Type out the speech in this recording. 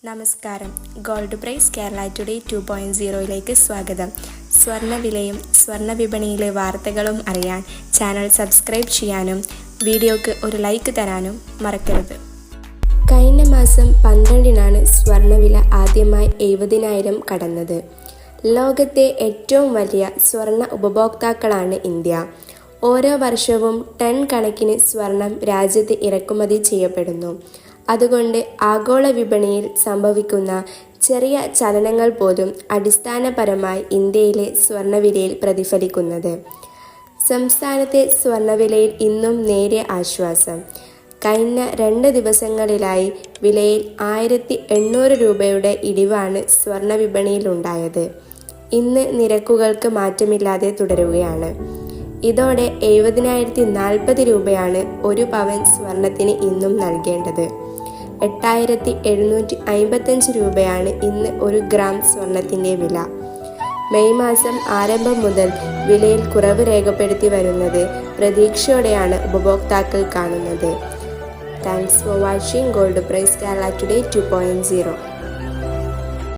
നമസ്കാരം. Gold price Kerala today 2.0 സ്വാഗതം. സ്വർണ്ണവിലയും സ്വർണ്ണ വിപണിയിലെ വാർത്തകളും അറിയാൻ ചാനൽ സബ്സ്ക്രൈബ് ചെയ്യാനും വീഡിയോക്ക് ഒരു ലൈക്ക് തരാനും മറക്കരുത്. കഴിഞ്ഞ മാസം 12-നാണ് സ്വർണ്ണവില ആദ്യമായി 70,000 കടന്നത്. ലോകത്തെ ഏറ്റവും വലിയ സ്വർണ്ണ ഉപഭോക്താക്കളാണ് ഇന്ത്യ. ഓരോ വർഷവും ടൺ കണക്കിന് സ്വർണം രാജ്യത്ത് ഇറക്കുമതി ചെയ്യപ്പെടുന്നു. അതുകൊണ്ട് ആഗോള വിപണിയിൽ സംഭവിക്കുന്ന ചെറിയ ചലനങ്ങൾ പോലും അടിസ്ഥാനപരമായി ഇന്ത്യയിലെ സ്വർണ്ണവിലയിൽ പ്രതിഫലിക്കുന്നത്. സംസ്ഥാനത്തെ സ്വർണ്ണവിലയിൽ ഇന്നും നേരിയ ആശ്വാസം. കഴിഞ്ഞ 2 ദിവസങ്ങളിലായി വിലയിൽ 1,800 രൂപയുടെ ഇടിവാണ് സ്വർണ്ണ വിപണിയിലുണ്ടായത്. ഇന്ന് നിരക്കുകൾക്ക് മാറ്റമില്ലാതെ തുടരുകയാണ്. ഇതോടെ 70,040 രൂപയാണ് ഒരു പവൻ സ്വർണത്തിന് ഇന്നും നൽകേണ്ടത്. 8,755 രൂപയാണ് ഇന്ന് 1 ഗ്രാം സ്വർണത്തിൻ്റെ വില. മെയ് മാസം ആരംഭം മുതൽ വിലയിൽ കുറവ് രേഖപ്പെടുത്തി വരുന്നത് പ്രതീക്ഷയോടെയാണ് ഉപഭോക്താക്കൾ കാണുന്നത്. Thanks for watching gold price Kerala today 2.0.